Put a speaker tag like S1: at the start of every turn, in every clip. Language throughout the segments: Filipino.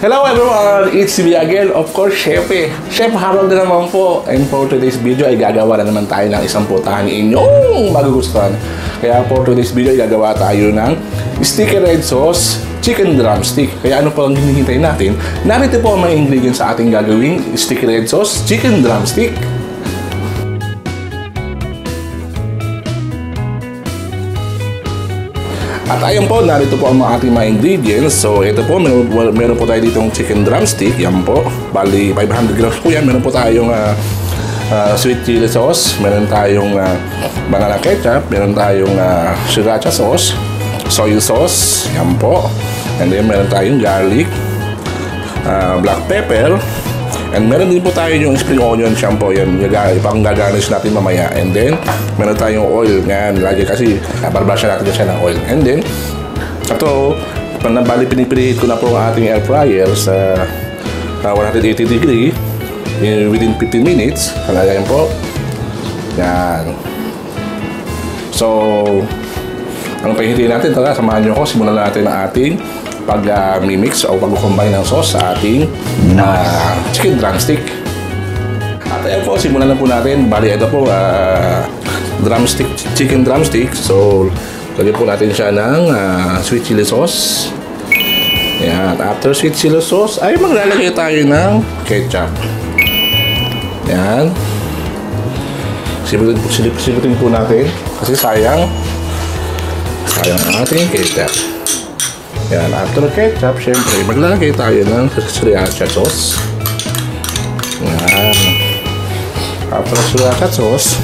S1: Hello everyone! It's me again, of course, Chef Harold na naman po. And for today's video ay gagawa na naman tayo ng isang putahan inyong magugustuhan. Kaya for today's video ay gagawa tayo ng sticky red sauce chicken drumstick. Kaya ano pa ang hinihintay natin? Narito po ang mga ingredients sa ating gagawing sticky red sauce chicken drumstick. At ayun po, narito po ang mga ating mga ingredients. So ito po, meron po tayo ditong chicken drumstick. Yan po, bali 500 grams po yan. Meron po tayong sweet chili sauce. Meron tayong banana ketchup. Meron tayong sriracha sauce, soy sauce. Yan po. And then meron tayong garlic, black pepper. And meron din po tayo yung spring onion shampoo. Yan, ipang gagarnish natin mamaya. And then, meron tayong oil. Yan, lagi kasi barbasya natin siya ng oil. And then, ito, panabali pinipreheat ko na po ang ating air fryer sa 180 degree within 15 minutes. Kalagayan po. Yan. So, anong pahihitiin natin? Tara, samahan nyo ako. Simulan natin ang ating pag-mimix o pag-combine ng sauce sa ating chicken drumstick. At ayan po, simulan na po natin. Bali, ito po, chicken drumstick. So, lagyan po natin siya ng sweet chili sauce. Ayan. After sweet chili sauce, ay maglalagay tayo ng ketchup. Ayan. Simutin po natin. Kasi sayang ang ating ketchup. Yan, after ketchup, syempre, maglalagay tayo ng sriracha sauce. Yan. After sriracha sauce,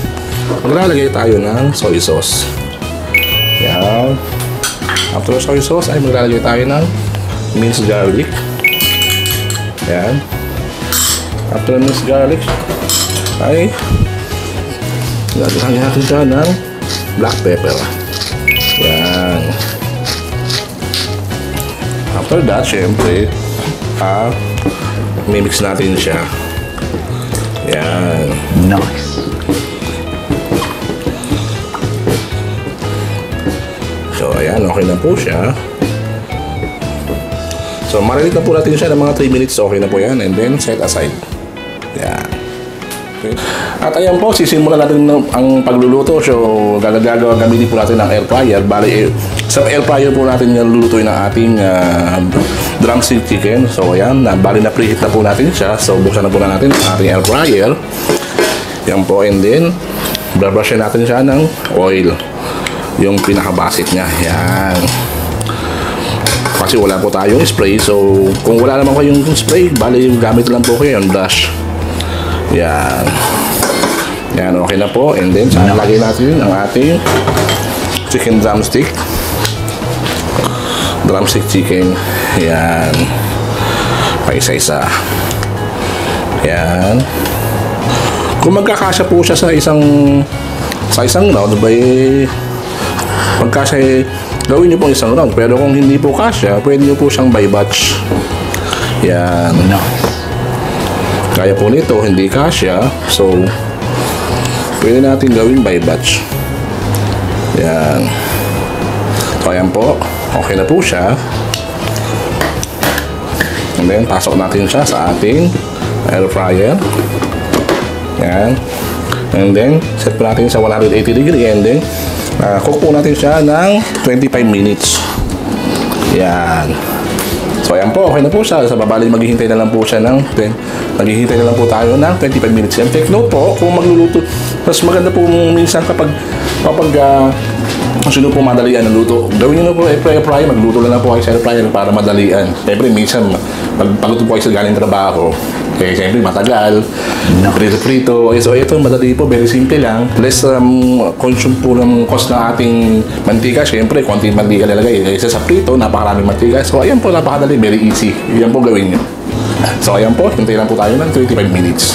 S1: maglalagay tayo ng soy sauce. Yan. After soy sauce, ay maglalagay tayo ng minced garlic. Yan. After minced garlic, ay lalagyan natin siya ng black pepper. Yan. After that, syempre, mimix natin siya. Yan. Nice. So, ayan, okay na po siya. So, marinig na po natin siya ng mga 3 minutes. Okay na po yan. And then, set aside. Yan. Okay. At ayan po, sisimulan natin ang pagluluto. So, gamitin po natin ng air fryer. Bali, sa air fryer po natin lulutuin ang ating drumstick chicken. So, ayan, bali na preheat na po natin siya. So, buksan na po natin ang ating air fryer. Yan po, and then, brushin natin siya ng oil. Yung pinaka-basic niya. Yan. Kasi wala po tayong spray. So, kung wala naman kayong spray, bali, gamit lang po kayo yung brush. Yan. Yan, okay na po. And then, saan lagay natin ang ating chicken drumstick. Drumstick chicken. Yan. Paisa-isa. Yan. Kung magkakasya po siya sa isang round, magkasya, gawin nyo po isang round. Pero kung hindi po kasya, pwede nyo po siyang by batch. Yan. Kaya po nito, hindi kasya. So, pwede natin gawin by batch. Yan. So, ayan po. Okay na po siya. And then, pasok natin siya sa ating air fryer. Yan. And then, set po natin sa 180 degree. And then, cook po natin siya ng 25 minutes. Yan. So, ayan po. Okay na po siya. Sa babali, maghihintay na lang po siya ng maghihintay na lang po tayo ng 25 minutes. And take note po, kung magluluto, mas maganda po minsan kapag sino po madalian ng luto, gawin nyo na po air fryer, magluto lang po kayo sa air fryer para madalian. Siyempre, minsan, pagluto po kayo sa galing trabaho, eh, siyempre, matagal, prito-prito. So, ito, madali po, very simple lang. Less consume po ng cost ng ating mantika. Siyempre, konting mantika nilagay. Isa sa prito, napakaraming mantika. So, ayan po, napakadali, very easy. Yan po gawin nyo. So, ayan po, hintayin lang po tayo ng 25 minutes.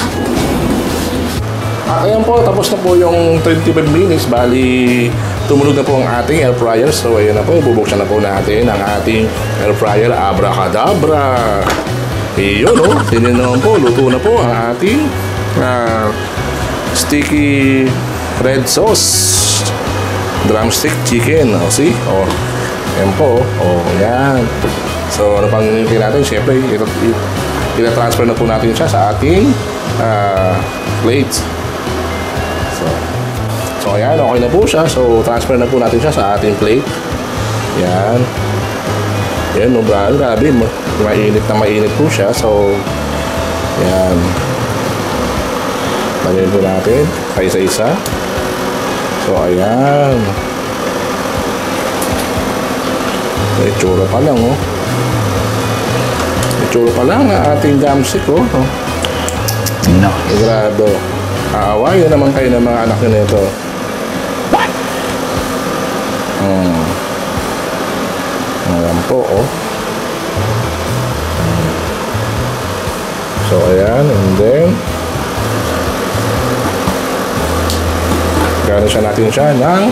S1: At ayan po, tapos na po yung 25 minutes. Bali, tumunog na po ang ating air fryer. So, ayan na po, bubuksan na po natin ang ating air fryer. Abracadabra! Iyon, no? Tingnan naman po, luto na po ang ating sticky red sauce drumstick chicken. O, see? O, yan po. O, yan. So, ano pang hinihintay natin? Siyempre, ita-transfer na po natin siya sa ating plates. So, ayan, okay na po siya. So, transfer na po natin siya sa ating plate. Yan. Yan, no, grabe. Mainit po siya. So, yan. Lagyan po natin. Isa-isa. So, ayan. May tsura pa lang, oh. May tsura pa lang ang ating drumstick, oh.
S2: No.
S1: Grado. Aawayan naman kayo ng mga anak nyo nito. Ayan po, oh. So, ayan. And then, gano'n siya natin siya ng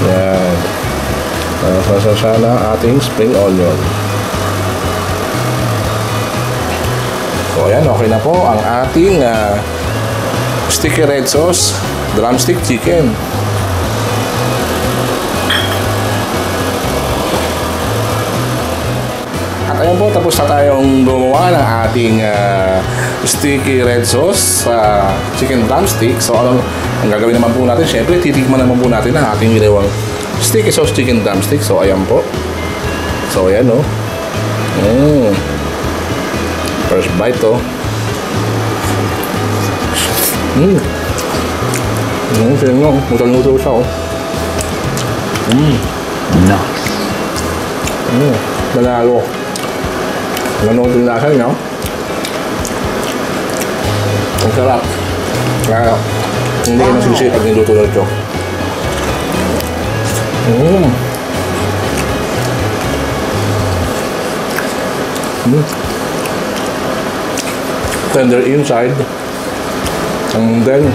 S1: yan. Sasa siya ng ating spring onion. So, ayan. Okay na po ang ating sticky red sauce drumstick chicken. At ayan po, tapos na tayong gumawa ng ating sticky red sauce chicken drumstick. So, ang gagawin naman po natin, syempre, titikman naman po natin ang ating ginawang sticky sauce chicken drumstick. So, ayan po. So, ayan, oh. First bite, oh. Tingnan mo, mutal-mutal siya, oh.
S2: Nice.
S1: Nanalo. Nanood yung lasa, no? Ang sarap. Kaya, hindi ka nasisi pag niluto na ito. Tender inside. And then,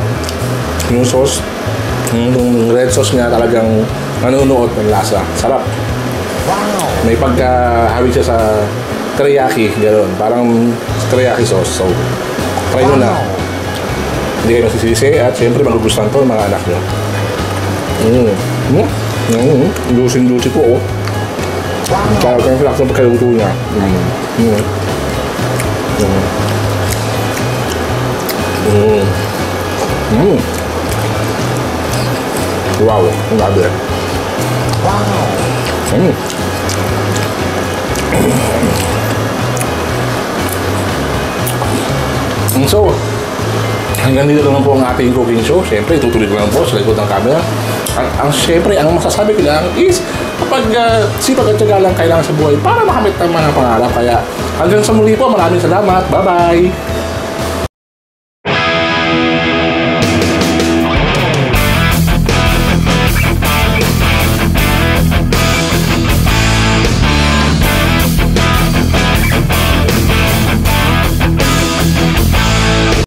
S1: yung sauce, yung red sauce niya talagang nanunuot ng lasa. Sarap.
S2: Wow.
S1: May pagkahawig siya sa teriyaki, gano'n. Parang teriyaki sauce. So, try nyo na. Hindi kayo masisisi at syempre magugustuhan to ng mga anak nyo. Lusin-lusin po, oh. Kaya kayo flak ng pagkaluto niya. Wow, ang gabi. So, hanggang dito lang po ang ating cooking show. Siyempre, itutuloy ko lang po sa likod ng camera. Siyempre, ang masasabi ko lang is kapag sipag at tiyaga lang kailangan sa buhay para makamit ang mga pangarap. Kaya hanggang sa muli po, maraming salamat. Bye-bye!